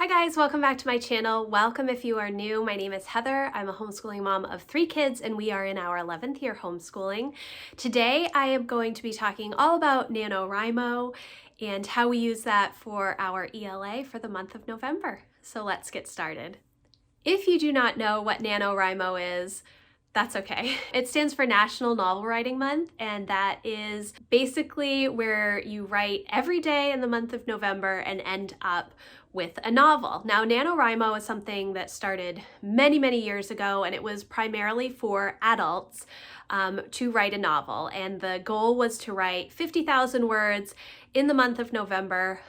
Hi guys, welcome back to my channel. Welcome if you are new. My name is Heather. I'm a homeschooling mom of 3 kids and we are in our 11th year homeschooling. Today I am going to be talking all about NaNoWriMo and how we use that for our ELA for the month of November. So let's get started. If you do not know what NaNoWriMo is, that's okay. It stands for National Novel Writing Month, and that is basically where you write every day in the month of November and end up with a novel. Now, NaNoWriMo is something that started many, many years ago, and it was primarily for adults to write a novel. And the goal was to write 50,000 words in the month of November,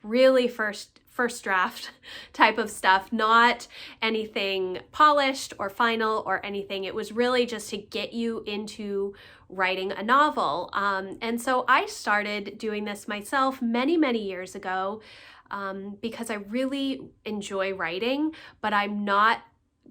really first draft type of stuff, not anything polished or final or anything. It was really just to get you into writing a novel. And so I started doing this myself many, many years ago because I really enjoy writing, but I'm not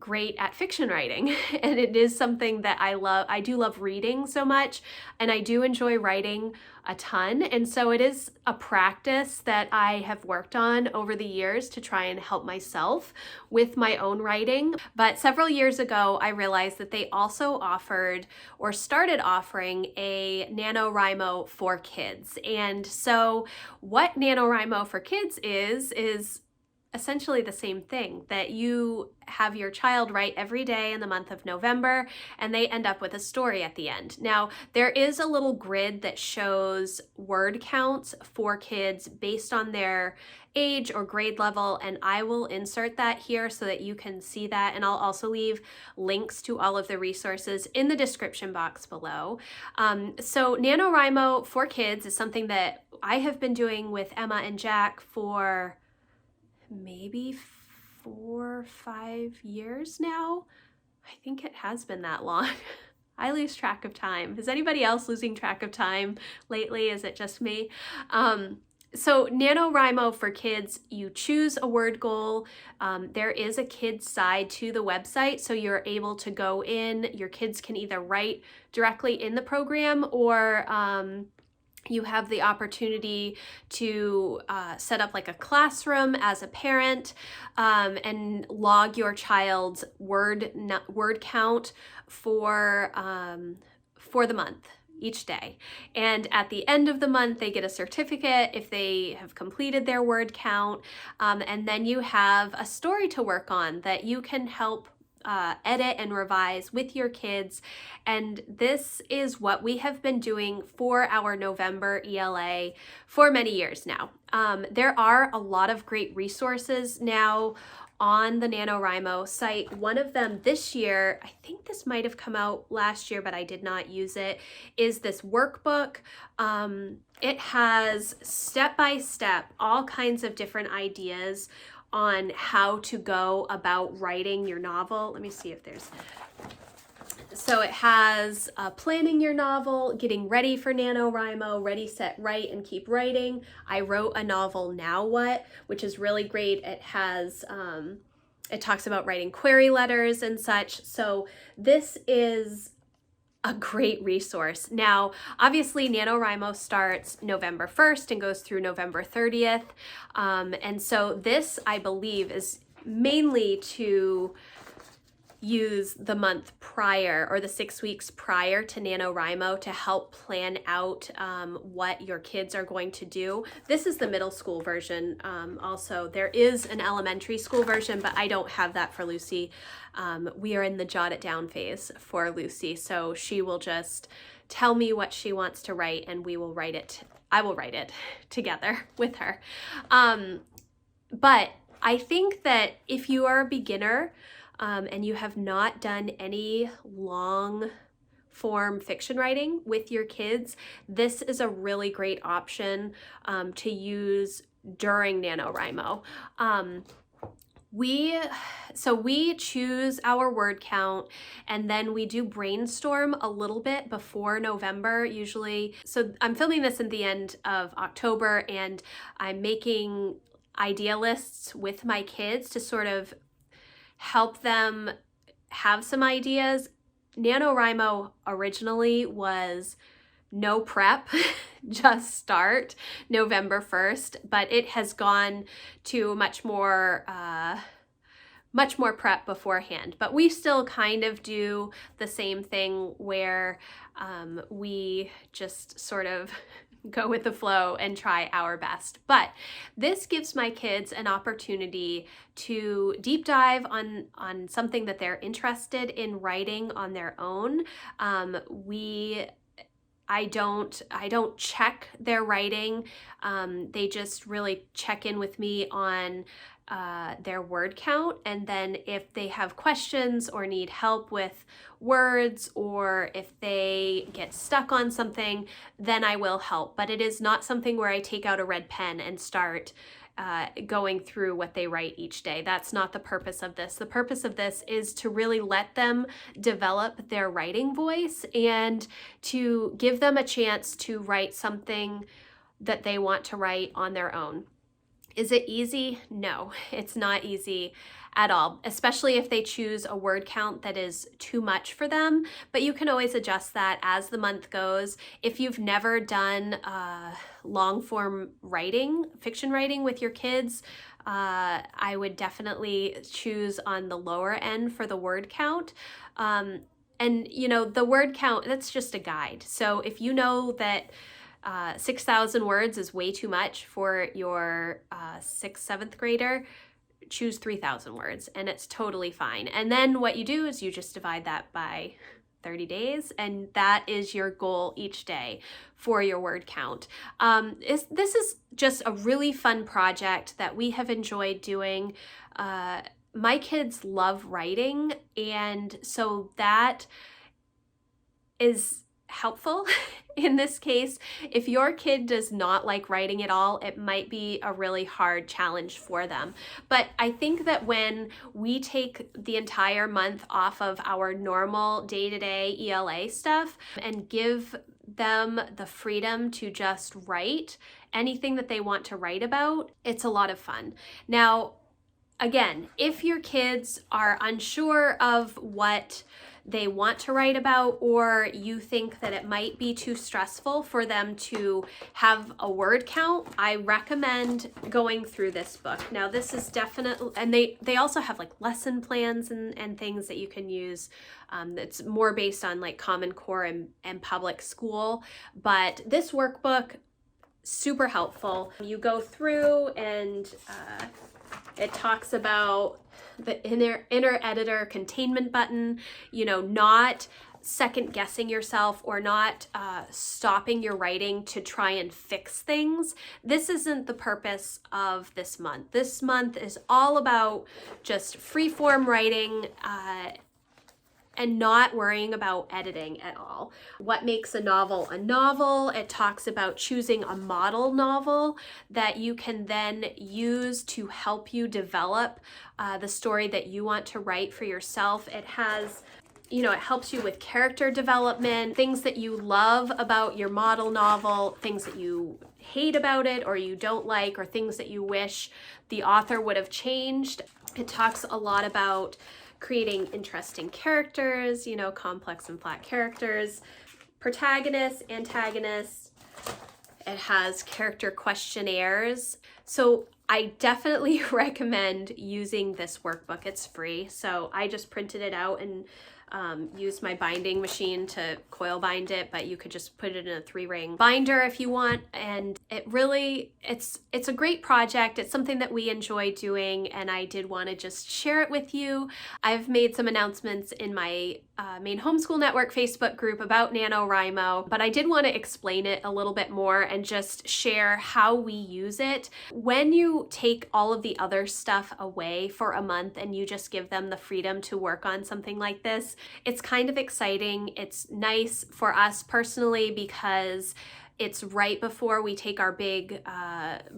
great at fiction writing. And it is something that I love. I do love reading so much, and I do enjoy writing a ton. And so it is a practice that I have worked on over the years to try and help myself with my own writing. But several years ago, I realized that they also offered or started offering a NaNoWriMo for kids. And so what NaNoWriMo for kids is essentially the same thing, that you have your child write every day in the month of November and they end up with a story at the end. Now, there is a little grid that shows word counts for kids based on their age or grade level, and I will insert that here so that you can see that, and I'll also leave links to all of the resources in the description box below. So NaNoWriMo for kids is something that I have been doing with Emma and Jack for maybe 4 or 5 years now. I think it has been that long. I lose track of time. Is anybody else losing track of time lately? Is it just me? So NaNoWriMo for kids, you choose a word goal. There is a kids side to the website, so you're able to go in. Your kids can either write directly in the program, or you have the opportunity to set up like a classroom as a parent and log your child's word count for the month each day. And at the end of the month, they get a certificate if they have completed their word count. And then you have a story to work on that you can help edit and revise with your kids. And this is what we have been doing for our November ELA for many years now. There are a lot of great resources now on the NaNoWriMo site. One of them this year, I think this might have come out last year, but I did not use it, is this workbook. It has step-by-step all kinds of different ideas on how to go about writing your novel. Let me see if there's... So it has planning your novel, getting ready for NaNoWriMo, ready, set, write, and keep writing. I wrote a novel, Now What, which is really great. It has, it talks about writing query letters and such. So this is a great resource. Now, obviously NaNoWriMo starts November 1st and goes through November 30th. And so this, I believe, is mainly to use the month prior or the 6 weeks prior to NaNoWriMo to help plan out what your kids are going to do. This is the middle school version. Also, there is an elementary school version, but I don't have that for Lucy. We are in the jot it down phase for Lucy, so she will just tell me what she wants to write and we will write it. I will write it together with her. But I think that if you are a beginner, and you have not done any long form fiction writing with your kids, this is a really great option to use during NaNoWriMo. We choose our word count, and then we do brainstorm a little bit before November usually. So I'm filming this at the end of October, and I'm making idea lists with my kids to sort of help them have some ideas. NaNoWriMo originally was no prep, just start November 1st, but it has gone to much more prep beforehand. But we still kind of do the same thing where we just sort of go with the flow and try our best. But this gives my kids an opportunity to deep dive on something that they're interested in writing on their own. I don't check their writing. They just really check in with me on their word count, and then if they have questions or need help with words, or if they get stuck on something, then I will help. But it is not something where I take out a red pen and start going through what they write each day. That's not the purpose of this. The purpose of this is to really let them develop their writing voice and to give them a chance to write something that they want to write on their own. Is it easy? No, it's not easy at all, especially if they choose a word count that is too much for them. But you can always adjust that as the month goes. If you've never done long form writing, fiction writing with your kids, I would definitely choose on the lower end for the word count. And you know, the word count, that's just a guide. So if you know that 6,000 words is way too much for your 6th, 7th grader, choose 3,000 words, and it's totally fine. And then what you do is you just divide that by 30 days, and that is your goal each day for your word count. This is just a really fun project that we have enjoyed doing. My kids love writing, and so that is helpful in this case. If your kid does not like writing at all, it might be a really hard challenge for them. But I think that when we take the entire month off of our normal day-to-day ELA stuff and give them the freedom to just write anything that they want to write about, it's a lot of fun. Now, again, if your kids are unsure of what they want to write about, or you think that it might be too stressful for them to have a word count, I recommend going through this book. Now, this is definitely, and they also have like lesson plans and things that you can use. That's more based on like Common Core and public school, but this workbook, super helpful. You go through and it talks about the inner editor containment button, you know, not second guessing yourself or not stopping your writing to try and fix things. This isn't the purpose of this month. This month is all about just free form writing and not worrying about editing at all. What makes a novel a novel? It talks about choosing a model novel that you can then use to help you develop the story that you want to write for yourself. It has, you know, it helps you with character development, things that you love about your model novel, things that you hate about it or you don't like, or things that you wish the author would have changed. It talks a lot about creating interesting characters, you know, complex and flat characters, protagonists, antagonists. It has character questionnaires. So I definitely recommend using this workbook. It's free. So I just printed it out and used my binding machine to coil bind it, but you could just put it in a 3-ring binder if you want. And it really, it's a great project. It's something that we enjoy doing, and I did want to just share it with you. I've made some announcements in my main Homeschool Network Facebook group about NaNoWriMo, but I did want to explain it a little bit more and just share how we use it. When you take all of the other stuff away for a month and you just give them the freedom to work on something like this, it's kind of exciting. It's nice for us personally because it's right before we take our big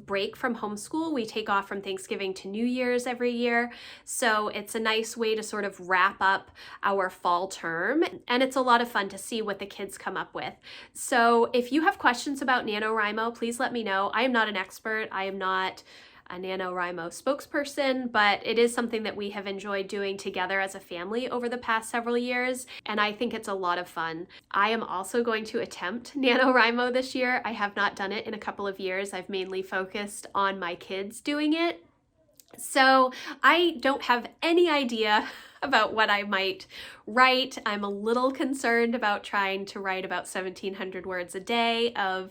break from homeschool. We take off from Thanksgiving to New Year's every year. So it's a nice way to sort of wrap up our fall term. And it's a lot of fun to see what the kids come up with. So if you have questions about NaNoWriMo, please let me know. I am not an expert. I am not a NaNoWriMo spokesperson, but it is something that we have enjoyed doing together as a family over the past several years, and I think it's a lot of fun. I am also going to attempt NaNoWriMo this year. I have not done it in a couple of years. I've mainly focused on my kids doing it. So I don't have any idea about what I might write. I'm a little concerned about trying to write about 1,700 words a day of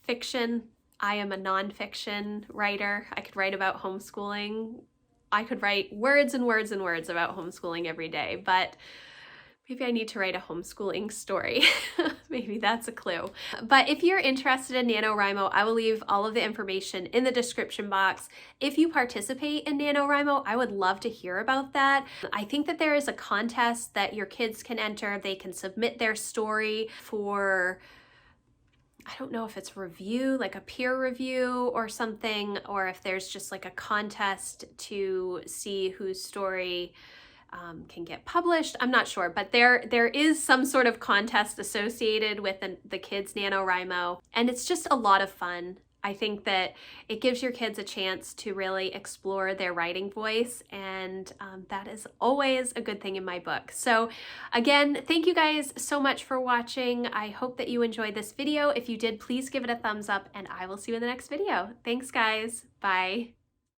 fiction. I am a nonfiction writer. I could write about homeschooling. I could write words and words and words about homeschooling every day, but maybe I need to write a homeschooling story. Maybe that's a clue. But if you're interested in NaNoWriMo, I will leave all of the information in the description box. If you participate in NaNoWriMo, I would love to hear about that. I think that there is a contest that your kids can enter. They can submit their story for, I don't know if it's review, like a peer review or something, or if there's just like a contest to see whose story can get published. I'm not sure, but there is some sort of contest associated with the kids' NaNoWriMo, and it's just a lot of fun. I think that it gives your kids a chance to really explore their writing voice, and that is always a good thing in my book. So again, thank you guys so much for watching. I hope that you enjoyed this video. If you did, please give it a thumbs up, and I will see you in the next video. Thanks, guys. Bye.